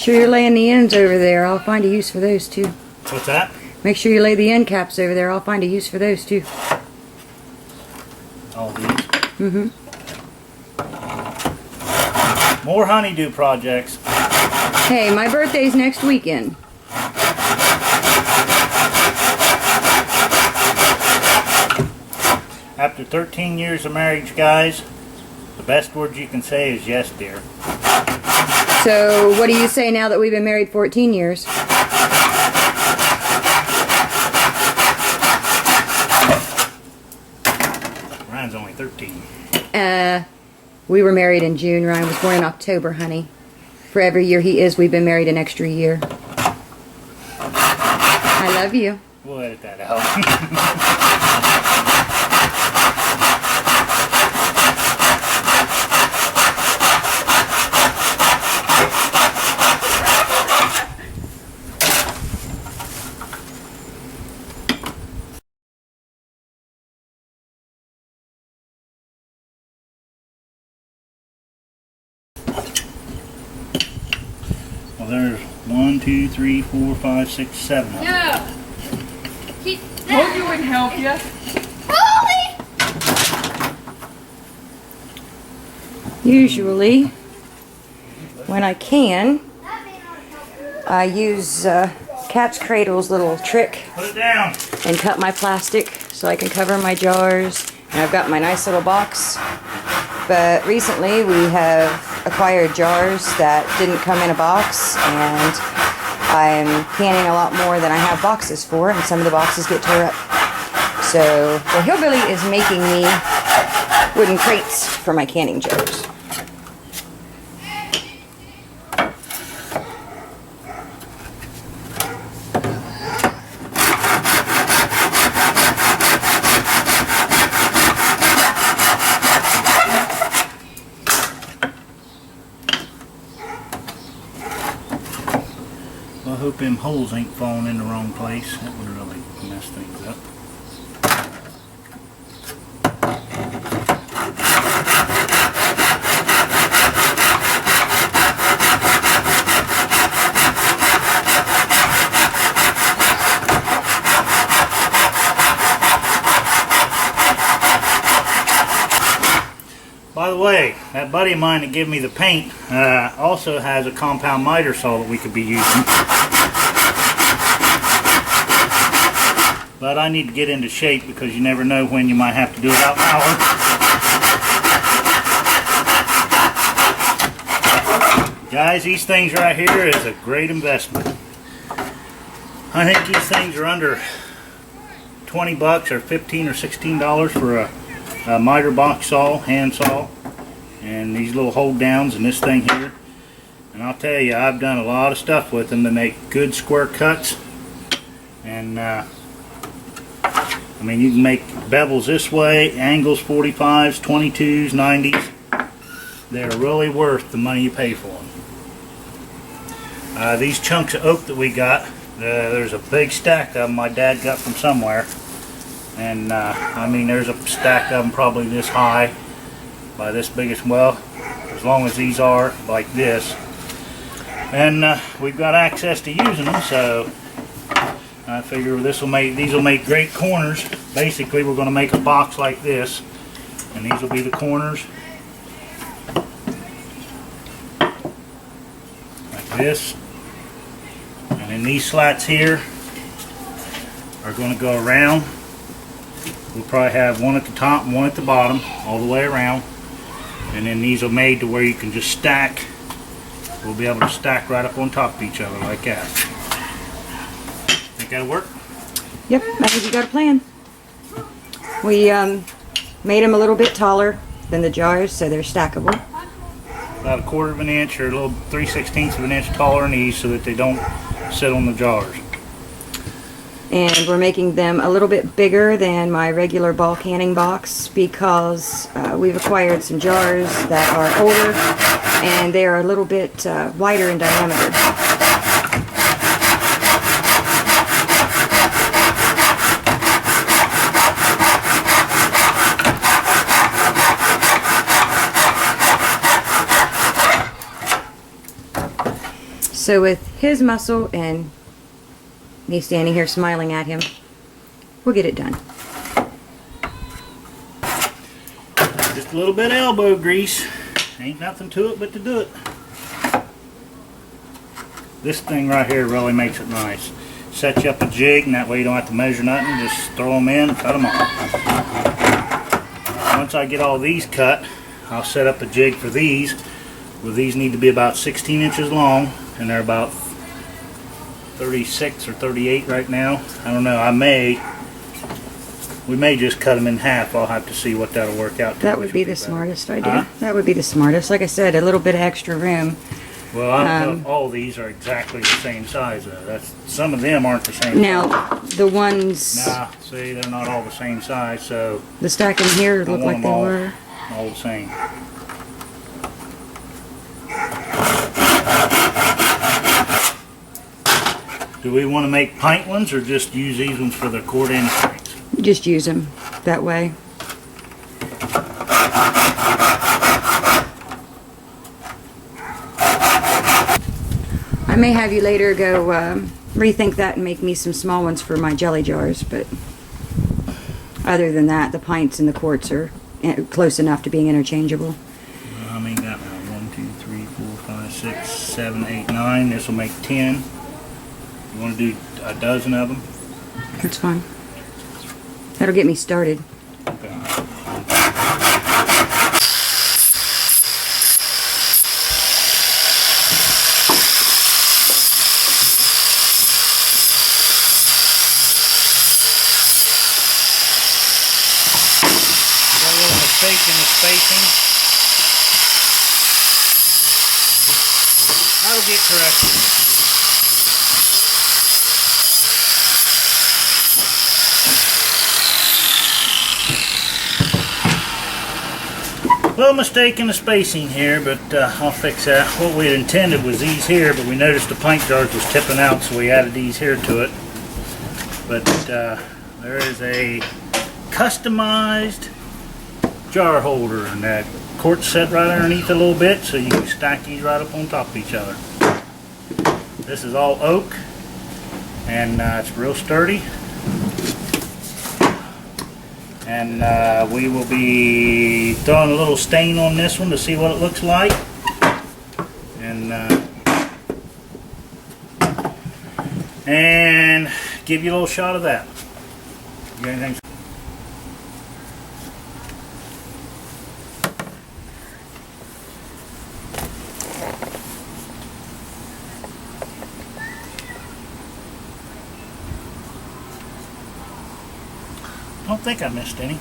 sure you're laying the ends over there. I'll find a use for those too. What's that? Make sure you lay the end caps over there. I'll find a use for those too. All these. Mm-hmm. More honeydew projects. Hey, my birthday's next weekend. After 13 years of marriage, guys, the best word you can say is yes, dear. So, what do you say now that we've been married 14 years? Ryan's only 13. We were married in June. Ryan was born in October, honey. For every year he is, we've been married an extra year. I love you. We'll edit that out. Well, there's 1, 2, 3, 4, 5, 6, 7. No. Told you would help you. Usually, when I can, I use Cat's Cradle's little trick Put it down. and cut my plastic so I can cover my jars. And I've got my nice little box. But recently we have acquired jars that didn't come in a box, and I'm canning a lot more than I have boxes for, and some of the boxes get tore up. So the hillbilly is making me wooden crates for my canning jars. Well, I hope them holes ain't falling in the wrong place. That would really mess things up. By the way, that buddy of mine that gave me the paint also has a compound miter saw that we could be using. But I need to get into shape because you never know when you might have to do it out power. Guys, these things right here is a great investment. I think these things are under 20 bucks or 15 or $16 for a miter box saw, hand saw, and these little hold downs and this thing here. And I'll tell you, I've done a lot of stuff with them to make good square cuts. And I mean, you can make bevels this way, angles, 45s, 22s, 90s. They're really worth the money you pay for them. These chunks of oak that we got, there's a big stack of them my dad got from somewhere. And I mean, there's a stack of them probably this high by this big as well, as long as these are like this. And we've got access to using them, so I figure these will make great corners. Basically, we're going to make a box like this, and these will be the corners, like this. And then these slats here are going to go around. We'll probably have one at the top and one at the bottom, all the way around. And then these are made to where you can just stack. We'll be able to stack right up on top of each other like that. Think that'll work? Yep, I think you got a plan. We made them a little bit taller than the jars, so they're stackable. About 1/4 of an inch or a little 3/16 of an inch taller than these so that they don't sit on the jars. And we're making them a little bit bigger than my regular ball canning box because we've acquired some jars that are older and they are a little bit wider in diameter. So with his muscle and me standing here smiling at him, we'll get it done. Just a little bit of elbow grease. Ain't nothing to it but to do it. This thing right here really makes it nice. Set you up a jig, and that way you don't have to measure nothing. Just throw them in, cut them off. Once I get all these cut, I'll set up a jig for these. Well, these need to be about 16 inches long, and they're about 36 or 38 right now. I don't know. We may just cut them in half. I'll have to see what that'll work out to. That would be the smartest idea. That would be the smartest. Like I said, a little bit of extra room. Well, I don't know if all these are exactly the same size though. Some of them aren't the same now, size. The ones... Nah, see, they're not all the same size, so... The stack in here looked like they were. All the same. Do we want to make pint ones or just use these ones for the quart inch pints? Just use them that way. I may have you later go rethink that and make me some small ones for my jelly jars, but other than that, the pints and the quarts are close enough to being interchangeable. I mean, got 1, 2, 3, 4, 5, 6, 7, 8, 9. This will make 10. You want to do a dozen of them? That's fine. That'll get me started. Okay. In the spacing. That'll get corrected. Little mistake in the spacing here, but I'll fix that. What we had intended was these here, but we noticed the pint jars was tipping out, so we added these here to it. But there is a customized jar holder, and that quart's set right underneath a little bit, so you can stack these right up on top of each other. This is all oak, and it's real sturdy. And we will be throwing a little stain on this one to see what it looks like, and give you a little shot of that. You got anything? I don't think I missed any.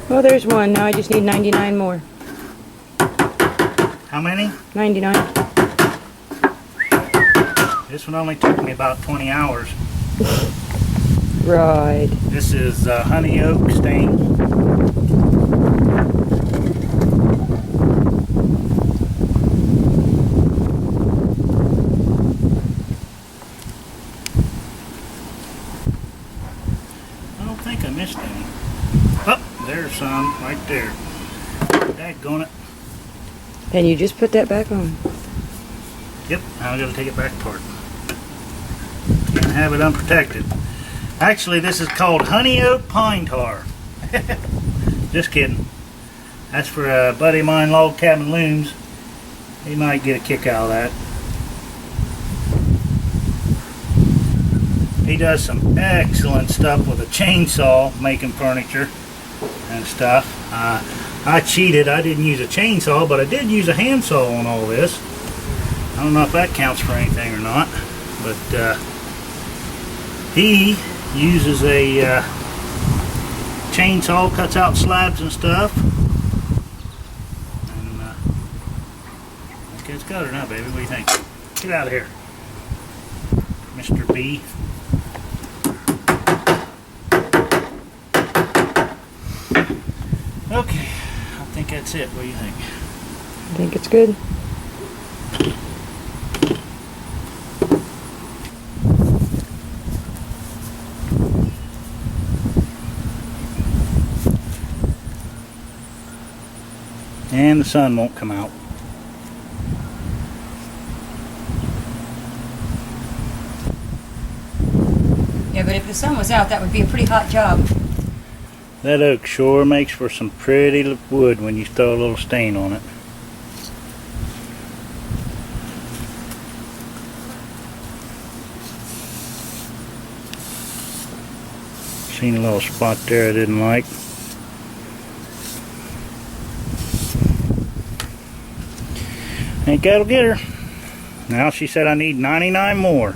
Well, there's one. Now I just need 99 more. How many? 99. This one only took me about 20 hours. Right. This is honey oak stain. I missed any. Oh, there's some right there. Daggone it. And you just put that back on. Yep, now I gotta take it back apart. Can't have it unprotected. Actually, this is called honey oak pine tar. Just kidding. That's for a buddy of mine, Log Cabin Looms. He might get a kick out of that. He does some excellent stuff with a chainsaw, making furniture and stuff. I cheated. I didn't use a chainsaw, but I did use a handsaw on all this. I don't know if that counts for anything or not, but he uses a chainsaw, cuts out slabs and stuff. And okay, it's got her now, baby. What do you think? Get out of here, Mr. B. Okay, I think that's it. What do you think? I think it's good. And the sun won't come out. Yeah, but if the sun was out, that would be a pretty hot job. That oak sure makes for some pretty wood when you throw a little stain on it. Seen a little spot there I didn't like. Think that'll get her. Now she said I need 99 more.